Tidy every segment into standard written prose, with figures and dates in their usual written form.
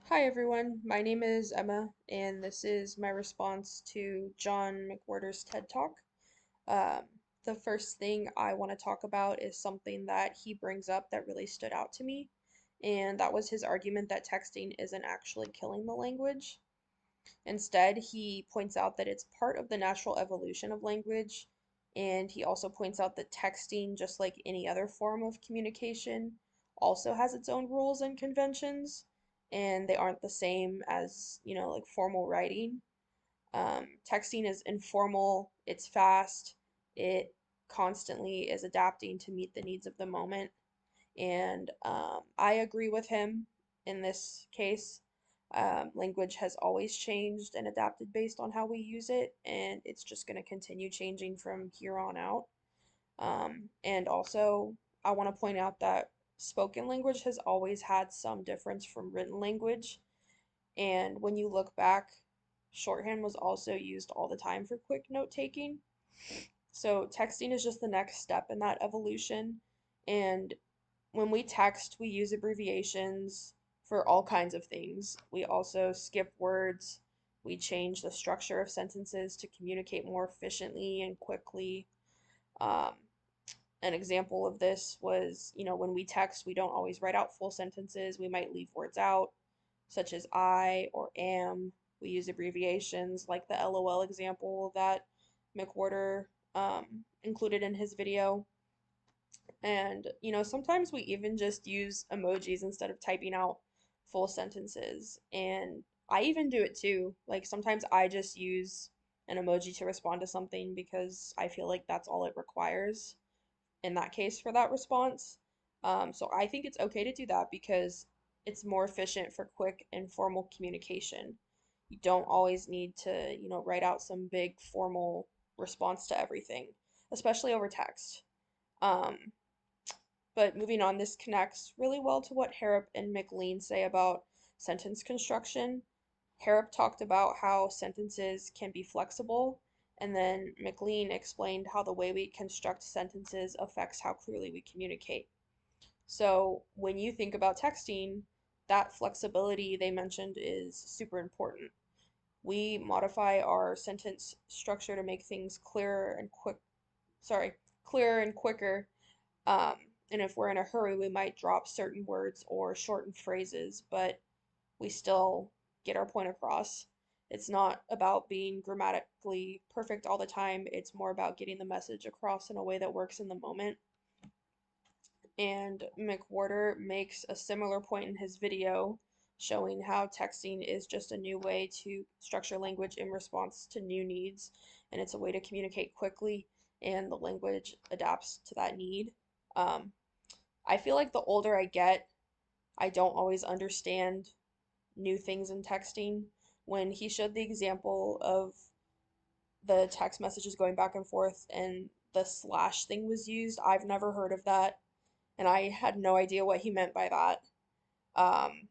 Hi everyone, my name is Emma, and this is my response to John McWhorter's TED Talk. Um, the first thing I want to talk about is something that he brings up that really stood out to me, and that was his argument that texting isn't actually killing the language. Instead, he points out that it's part of the natural evolution of language, and he also points out that texting, just like any other form of communication, also has its own rules and conventions, and they aren't the same as, like formal writing. Texting is informal, it's fast, it constantly is adapting to meet the needs of the moment. And I agree with him in this case. Language has always changed and adapted based on how we use it, and it's just going to continue changing from here on out. And also, I want to point out that spoken language has always had some difference from written language. And when you look back, shorthand was also used all the time for quick note taking. So texting is just the next step in that evolution. And when we text, we use abbreviations for all kinds of things. We also skip words. We change the structure of sentences to communicate more efficiently and quickly. Um, an example of this was, when we text, we don't always write out full sentences. We might leave words out, such as I or am. We use abbreviations like the LOL example that McWhorter included in his video. And, sometimes we even just use emojis instead of typing out full sentences. And I even do it too. Like sometimes I just use an emoji to respond to something because I feel like that's all it requires in that case for that response. So I think it's okay to do that because it's more efficient for quick, informal communication. You don't always need to, write out some big formal response to everything, especially over text. Um, but moving on, this connects really well to what Harrop and McLean say about sentence construction. Harrop talked about how sentences can be flexible, and then McLean explained how the way we construct sentences affects how clearly we communicate. So when you think about texting, that flexibility they mentioned is super important. We modify our sentence structure to make things clearer and quicker, um, and if we're in a hurry, we might drop certain words or shorten phrases, but we still get our point across. It's not about being grammatically perfect all the time, it's more about getting the message across in a way that works in the moment. And McWhorter makes a similar point in his video, showing how texting is just a new way to structure language in response to new needs, and it's a way to communicate quickly, and the language adapts to that need. Um, I feel like the older I get, I don't always understand new things in texting. When he showed the example of the text messages going back and forth and the slash thing was used, I've never heard of that, and I had no idea what he meant by that. Um,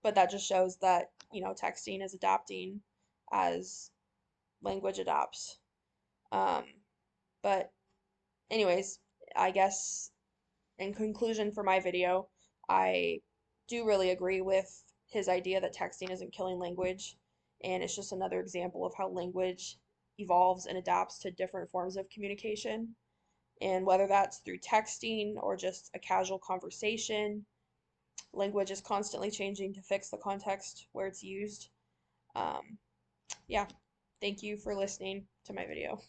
but that just shows that, texting is adapting as language adapts. Um, but anyways, I guess in conclusion for my video, I do really agree with his idea that texting isn't killing language, and it's just another example of how language evolves and adapts to different forms of communication. And whether that's through texting or just a casual conversation, language is constantly changing to fix the context where it's used. Um, yeah, thank you for listening to my video.